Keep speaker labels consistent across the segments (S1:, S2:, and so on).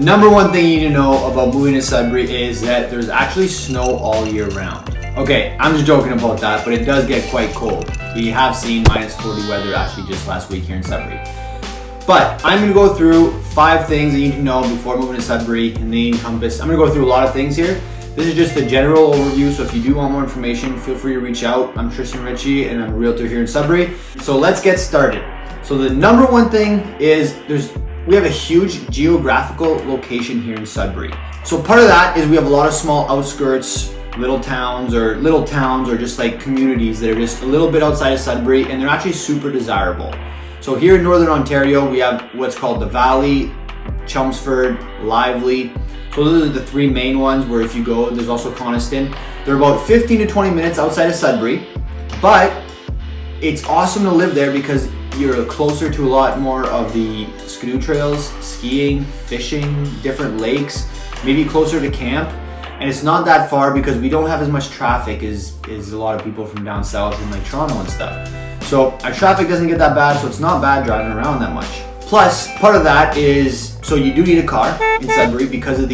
S1: number one thing you need to know about moving to Sudbury is that there's actually snow all year round. Okay, I'm just joking about that, but it does get quite cold. We have seen -40 weather actually just last week here in Sudbury. But I'm gonna go through 5 things that you need to know before moving to Sudbury, and they encompass, I'm gonna go through a lot of things here. This is just a general overview, so if you do want more information, feel free to reach out. I'm Tristan Ritchie, and I'm a realtor here in Sudbury. So let's get started. So the number one thing is we have a huge geographical location here in Sudbury. So part of that is we have a lot of small outskirts, little towns or just like communities that are just a little bit outside of Sudbury, and they're actually super desirable. So here in Northern Ontario, we have what's called the Valley, Chelmsford, Lively. So those are the 3 main ones where if you go, there's also Coniston. They're about 15 to 20 minutes outside of Sudbury, but it's awesome to live there because you're closer to a lot more of the skidoo trails, skiing, fishing, different lakes, maybe closer to camp. And it's not that far because we don't have as much traffic as a lot of people from down south in like Toronto and stuff. So our traffic doesn't get that bad, so it's not bad driving around that much. Plus, part of that is, so you do need a car in Sudbury because of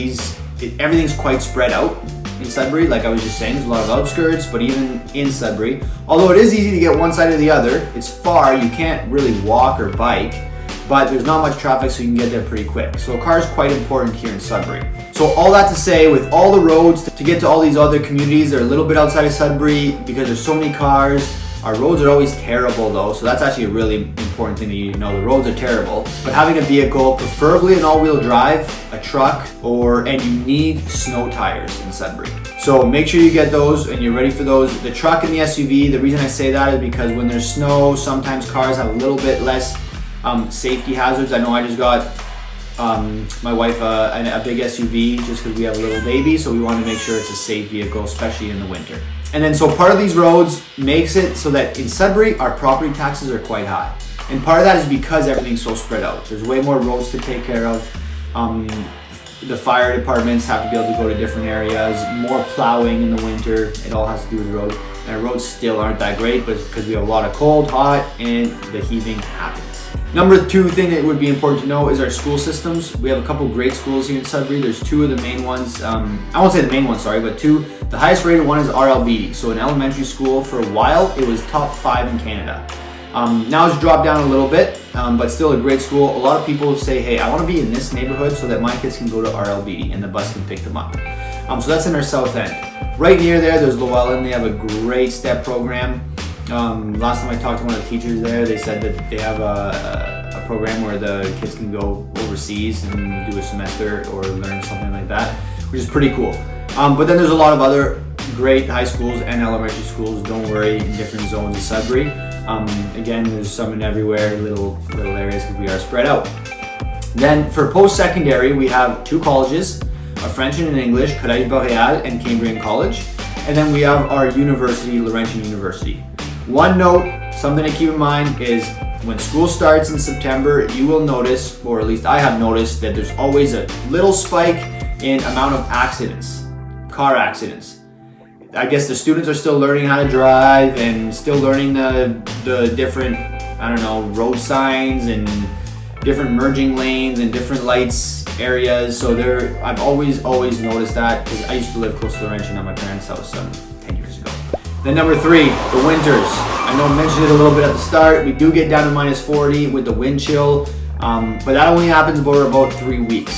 S1: everything's quite spread out in Sudbury. Like I was just saying, there's a lot of outskirts, but even in Sudbury, although it is easy to get one side or the other, it's far, you can't really walk or bike, but there's not much traffic, so you can get there pretty quick. So a car is quite important here in Sudbury. So all that to say, with all the roads to get to all these other communities that are a little bit outside of Sudbury, because there's so many cars, our roads are always terrible though, so that's actually a really important thing that you know. The roads are terrible, but having a vehicle, preferably an all-wheel drive, a truck, and you need snow tires in Sudbury. So make sure you get those and you're ready for those. The truck and the SUV, the reason I say that is because when there's snow, sometimes cars have a little bit less safety hazards. I know I just got my wife a big SUV just because we have a little baby, so we want to make sure it's a safe vehicle, especially in the winter. And then so part of these roads makes it so that in Sudbury our property taxes are quite high, and part of that is because everything's so spread out. There's way more roads to take care of. The fire departments have to be able to go to different areas, more plowing in the winter. It all has to do with roads, and our roads still aren't that great, but it's because we have a lot of cold, hot, and the heaving happens. Number 2 thing that would be important to know is our school systems. We have a couple great schools here in Sudbury. There's 2 of the main ones. I won't say the main ones, sorry, but 2. The highest rated one is RLBD. So an elementary school, for a while, it was top 5 in Canada. Now it's dropped down a little bit, but still a great school. A lot of people say, hey, I want to be in this neighborhood so that my kids can go to RLBD and the bus can pick them up. So that's in our south end. Right near there's Llewellyn. They have a great STEP program. Last time I talked to one of the teachers there, they said that they have a program where the kids can go overseas and do a semester or learn something like that, which is pretty cool. But then there's a lot of other great high schools and elementary schools, don't worry, in different zones of Sudbury. Again, there's some in everywhere, little areas because we are spread out. Then for post-secondary, we have 2 colleges, a French and an English, Collège Boréal and Cambrian College. And then we have our university, Laurentian University. One note, something to keep in mind is when school starts in September, you will notice, or at least I have noticed, that there's always a little spike in amount of accidents, car accidents. I guess the students are still learning how to drive and still learning the different, road signs and different merging lanes and different lights areas. So I've always noticed that because I used to live close to Laurentian at my parents' house 10 years ago. Then number 3, the winters. I know I mentioned it a little bit at the start. We do get down to -40 with the wind chill, but that only happens for about 3 weeks.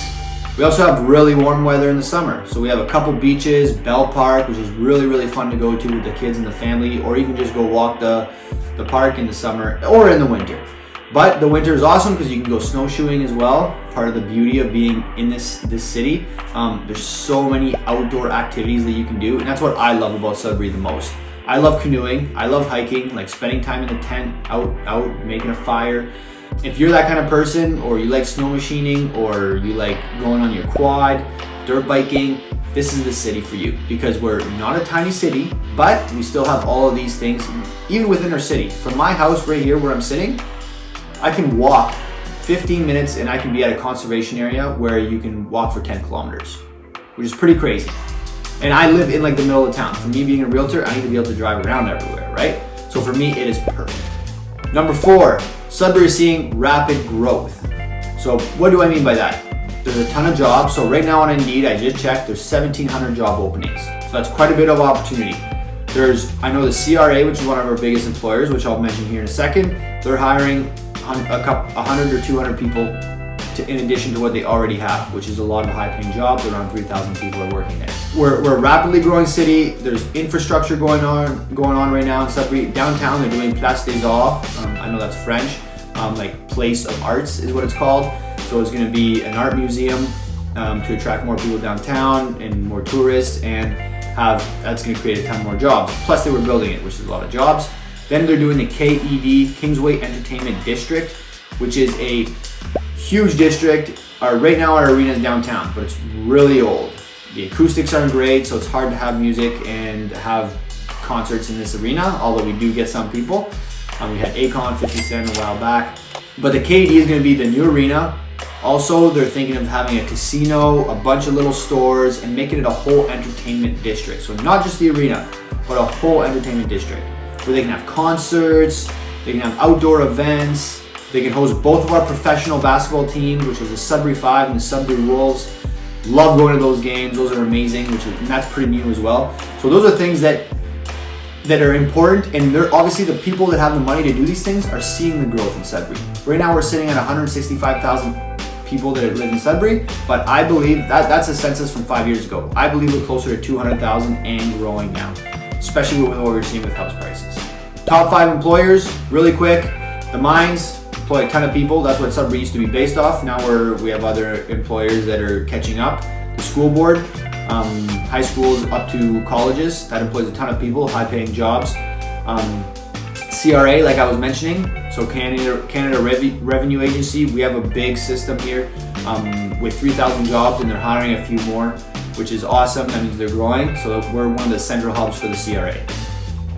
S1: We also have really warm weather in the summer. So we have a couple beaches, Bell Park, which is really, really fun to go to with the kids and the family, or even just go walk the park in the summer or in the winter. But the winter is awesome because you can go snowshoeing as well. Part of the beauty of being in this city. There's so many outdoor activities that you can do, and that's what I love about Sudbury the most. I love canoeing, I love hiking, like spending time in the tent, out making a fire. If you're that kind of person, or you like snow machining, or you like going on your quad, dirt biking, this is the city for you because we're not a tiny city, but we still have all of these things even within our city. From my house right here where I'm sitting, I can walk 15 minutes and I can be at a conservation area where you can walk for 10 kilometers, which is pretty crazy. And I live in like the middle of town. For me being a realtor, I need to be able to drive around everywhere, right? So for me, it is perfect. Number 4, Sudbury is seeing rapid growth. So what do I mean by that? There's a ton of jobs. So right now on Indeed, I just checked, there's 1,700 job openings. So that's quite a bit of opportunity. I know the CRA, which is one of our biggest employers, which I'll mention here in a second, they're hiring 100 or 200 people in addition to what they already have, which is a lot of high-paying jobs. Around 3,000 people are working there. We're a rapidly growing city. There's infrastructure going on right now in Sudbury. Downtown, they're doing Place des Arts. I know that's French. Like Place of Arts is what it's called. So it's going to be an art museum to attract more people downtown and more tourists, and that's going to create a ton more jobs. Plus, they were building it, which is a lot of jobs. Then they're doing the KED, Kingsway Entertainment District, which is a huge district. Right now our arena is downtown, but it's really old. The acoustics aren't great, so it's hard to have music and have concerts in this arena, although we do get some people. We had Akon, 50 Cent a while back. But the KED is going to be the new arena. Also, they're thinking of having a casino, a bunch of little stores, and making it a whole entertainment district. So not just the arena, but a whole entertainment district where they can have concerts, they can have outdoor events, they can host both of our professional basketball teams, which is the Sudbury 5 and the Sudbury Wolves. Love going to those games. Those are amazing, and that's pretty new as well. So those are things that are important, and they're obviously the people that have the money to do these things are seeing the growth in Sudbury. Right now we're sitting at 165,000 people that live in Sudbury, but I believe that's a census from 5 years ago. I believe we're closer to 200,000 and growing now, especially with what we're seeing with house prices. Top 5 employers, really quick. The mines employ a ton of people. That's what Sudbury used to be based off. Now we have other employers that are catching up. The school board, high schools up to colleges, that employs a ton of people, high-paying jobs. CRA, like I was mentioning, so Canada Revenue Agency, we have a big system here with 3,000 jobs, and they're hiring a few more, which is awesome. That means they're growing. So we're one of the central hubs for the CRA.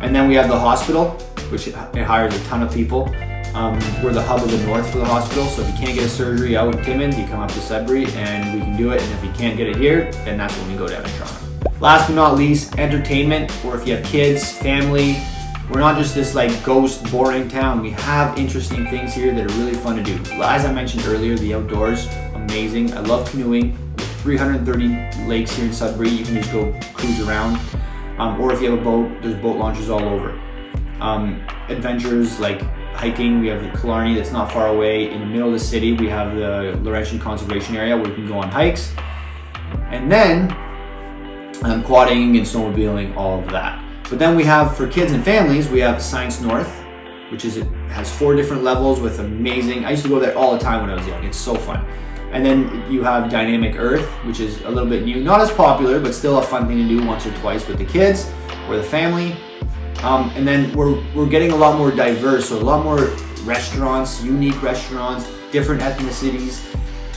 S1: And then we have the hospital, which it hires a ton of people. We're the hub of the north for the hospital, so if you can't get a surgery out in Timmins, you come up to Sudbury and we can do it, and if you can't get it here, then that's when we go down to Toronto. Last but not least, entertainment, or if you have kids, family, we're not just this like ghost, boring town. We have interesting things here that are really fun to do. As I mentioned earlier, the outdoors, amazing. I love canoeing. 330 lakes here in Sudbury. You can just go cruise around. Or if you have a boat, there's boat launches all over. Adventures like hiking, we have the Killarney that's not far away. In the middle of the city, we have the Laurentian Conservation Area where you can go on hikes. And then quadding and snowmobiling, all of that. But then we have, for kids and families, we have Science North, which has 4 different levels with amazing, I used to go there all the time when I was young. It's so fun. And then you have Dynamic Earth, which is a little bit new, not as popular, but still a fun thing to do once or twice with the kids or the family. And then we're getting a lot more diverse, so a lot more restaurants, unique restaurants, different ethnicities.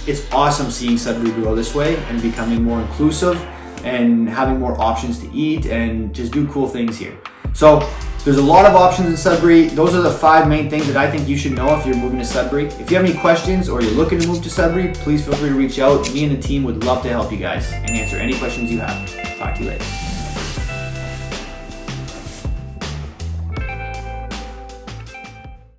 S1: It's awesome seeing Sudbury grow this way and becoming more inclusive and having more options to eat and just do cool things here. So there's a lot of options in Sudbury. Those are the 5 main things that I think you should know if you're moving to Sudbury. If you have any questions or you're looking to move to Sudbury, please feel free to reach out. Me and the team would love to help you guys and answer any questions you have. Talk to you later.